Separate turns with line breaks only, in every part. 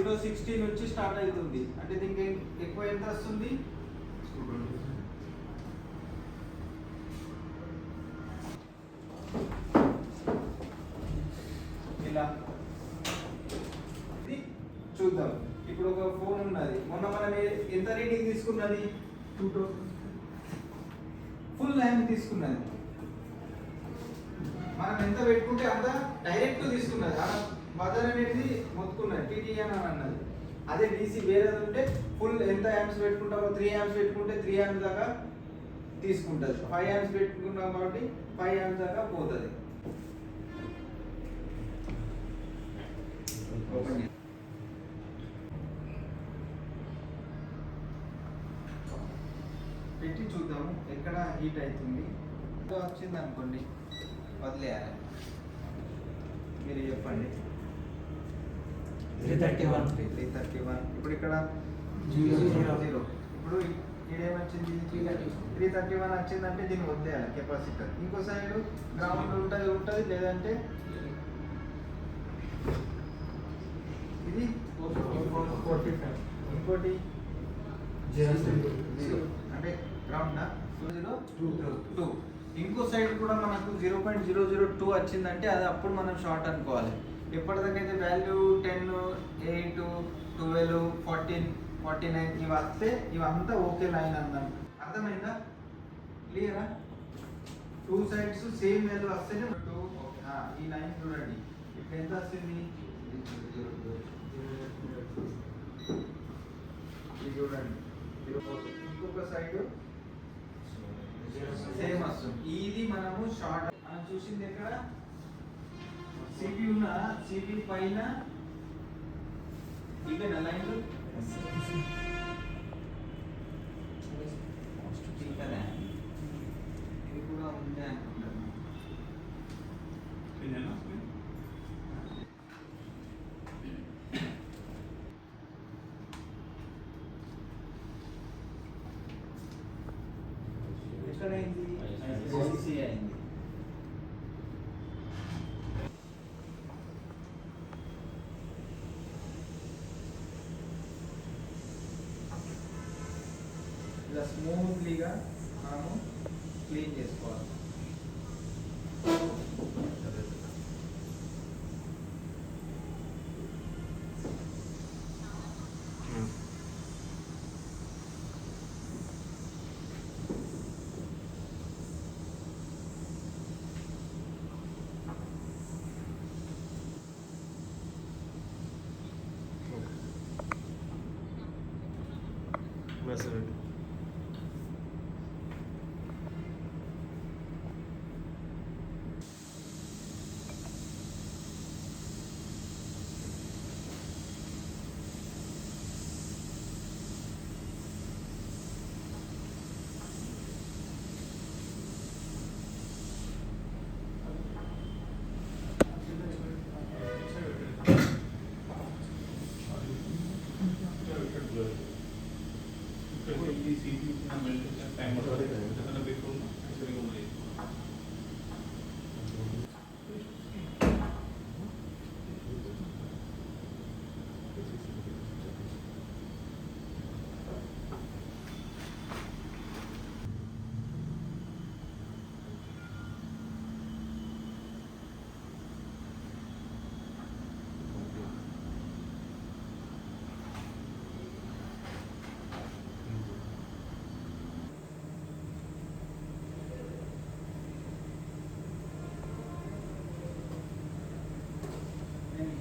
060 నుంచి స్టార్ట్ అవుతుంది. అంటే దీనికి ఎక్కువ ఎంత వస్తుంది? ఇలా ఇది చూద్దాం. ఇప్పుడు ఒక ఫోన్ ఉన్నది, మొన్న మనం ఎంత రీడింగ్ తీసుకున్నది? 2000 ఫుల్ హ్యాండ్ తీసుకున్నది. మనం ఎంత పెట్టుకుంటే అంత డైరెక్ట్ తీసుకున్నది. బజార్ అనేది మొత్తుకున్నది, టీటీ అని అన్నది. అదే డీసీ వేరేది ఉంటే ఫుల్ ఎంత యాంప్స్ పెట్టుకుంటామో 3 యాంప్స్ పెట్టుకుంటే 3 యాంప్స్ దాకా తీసుకుంటుంది. 5 యాంప్స్ పెట్టుకున్నాం కాబట్టి 5 యాంప్స్ దాకా పోతుంది. ఓపెన్ పెట్టి చూద్దాము ఎక్కడ హీట్ అవుతుంది. వచ్చింది అనుకోండి, వదిలేయాలి. మీరు చెప్పండి. 331. ఇప్పుడు ఇక్కడ 0. ఇప్పుడు ఇదేమొచ్చింది? 331 వచ్చిందంటే దీన్ని వదిలేయాలి కెపాసిటర్. ఇంకో సైడ్ గ్రౌండ్ ఉంటుంది లేదంటే ఇది 45. ఇంకోటి 0 అంటే గ్రౌండ్ 2. ఇంకో సైడ్ కూడా మనకు 0.002 వచ్చిందంటే అది అప్పుడు మనం షార్ట్ అనుకోవాలి. ఎప్పటిదాకైతే వాల్యూ 10, 8, 12, 14, 49 ఇవి వస్తే ఇవంతా ఓకే లైన్ అన్నాం. అర్థమైందా? క్లియరా? 2 సైడ్స్ సేమ్ వాల్యూ వస్తేనే 2 ఓకే. ఈ లైన్ చూడండి ఇప్పుడు ఎంత వస్తుంది? ఇది చూడండి. ఇంకొక సైడ్ సేమ్ వస్తుంది. ఇది మనము షార్ట్ మనం చూసింది ఎక్కడ? సిపి ఉన్న సిపి పైన ఇవేనా లైన్లు? ఇది కూడా ఉంది అనుకుంటాను. ఎక్కడైంది? ఐసీసీ అయింది. ఇలా స్మూత్లీగా మనము క్లీన్ చేసుకోవాలి.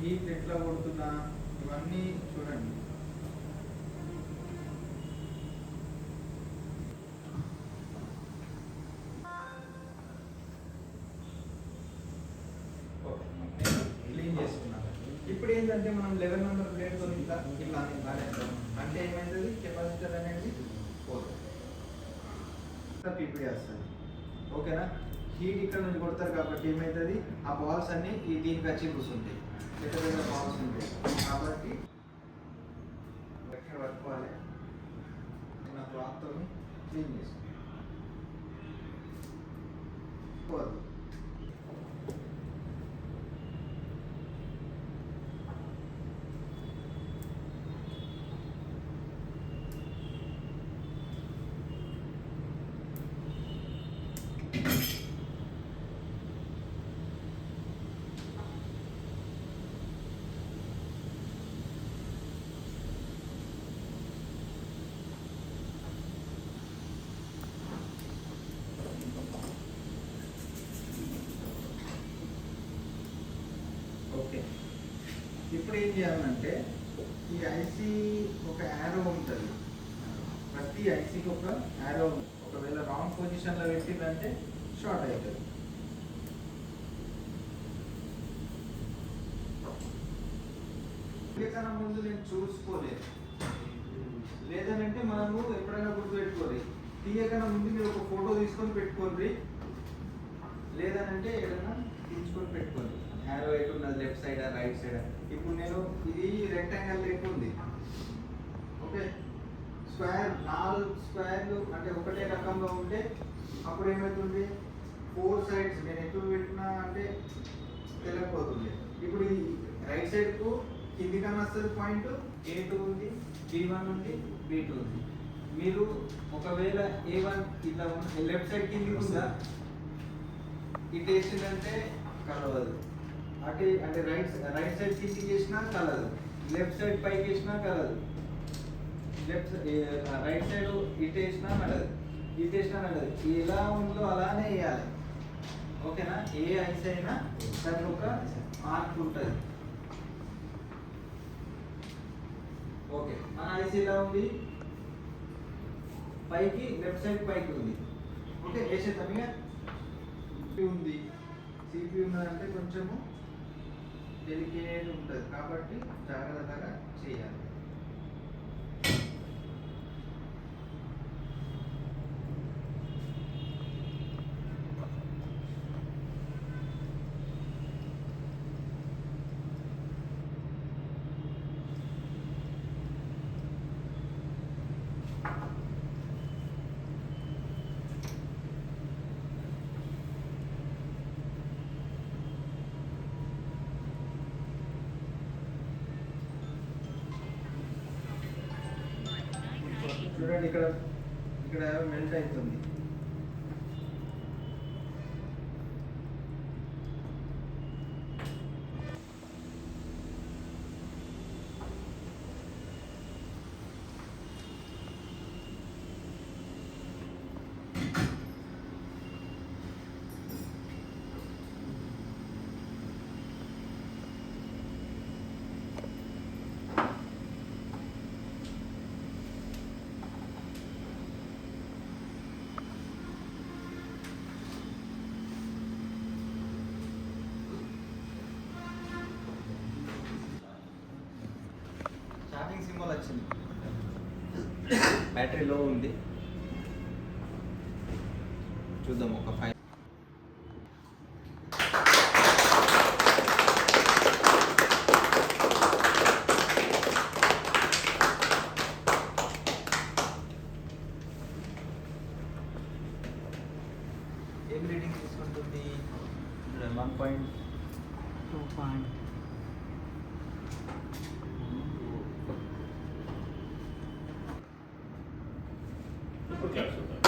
హీట్ ఎట్లా కొడుతున్నా ఇవన్నీ చూడండి. క్లీన్ చేసుకున్నాం. ఇప్పుడు ఏంటంటే మనం 11 నెంబర్ ప్లేట్తో ఇట్లా అంటే ఏమైంది? కెపాసిటర్ అనేది పోతుంది, పీపీ వస్తుంది. ఓకేనా? హీట్ ఇక్కడ నుంచి కొడతారు కాబట్టి ఏమవుతుంది? ఆ బాల్స్ అన్ని దీనికి వచ్చి కూర్చుంటాయి, పెద్ద పెద్ద బాల్స్ ఉంటాయి కాబట్టి ఎక్కడ పట్టుకోవాలి. చిన్న క్లాత్తో క్లీన్ చేసుకోవాలి. ఇప్పుడు ఏం చేయాలంటే ఈ ఐసీ ఒక యారో ఉంటుంది, ప్రతి ఐసీకి ఒక యారో. ఒకవేళ రాంగ్ పొజిషన్లో పెట్టిందంటే షార్ట్ అవుతుంది. కన్నా ముందు నేను చూసుకోలేదు, లేదనంటే మనము ఎప్పుడైనా గుర్తుపెట్టుకోవాలి. తీయకన్నా ముందు మీరు ఒక ఫోటో తీసుకొని పెట్టుకోండి, లేదనంటే ఏదైనా తీసుకొని పెట్టుకోండి. యారో ఎటు ఉన్నది, లెఫ్ట్ సైడ్ రైట్ సైడ్. ఇప్పుడు నేను ఇది రెక్టాంగిల్ లెక్క ఉంది, ఓకే. స్క్వేర్ 4 స్క్వేర్లు అంటే ఒకటే రకంగా ఉంటే అప్పుడు ఏమవుతుంది, 4 సైడ్స్ నేను ఎటు పెట్టినా అంటే తెలియకపోతుంది. ఇప్పుడు ఇది రైట్ సైడ్కు కింది కన్నా వస్తుంది పాయింట్, A2 ఉంది, B1 ఉంది, B2 ఉంది. మీరు ఒకవేళ A1 ఇట్లా లెఫ్ట్ సైడ్ కిందికి ఉందా, ఇటు వేసిందంటే కలవదు. అటు అంటే రైట్ సైడ్ కిందికి వేసినా కలదు, లెఫ్ట్ సైడ్ పైకి వేసినా కలదు, రైట్ సైడ్ ఇటు వేసినా నడదు, ఇటు వేసినా నడదు. ఎలా ఉందో అలానే వేయాలి, ఓకేనా. ఏ ఐస్ అయినా దానికి ఒక మార్క్ ఉంటుంది. ఓకే, మన ఐస్ ఎలా ఉంది, పైకి లెఫ్ట్ సైడ్ పైకి ఉంది, ఓకే. వేసేద్దాం. ఇక ఉంది, సిపి ఉన్నదంటే కొంచెము డెలికేట్ ఉంటుంది కాబట్టి జాగ్రత్తగా చేయాలి. చూడండి, ఇక్కడ ఇక్కడ మెల్ట్ అవుతుంది. ఛార్జింగ్ సింబల్ వచ్చింది, బ్యాటరీ లో ఉంది. చూద్దాం ఒక 5. ఏం రీడింగ్ తీసుకుంటుంది, 1.2.
Por que ajuda?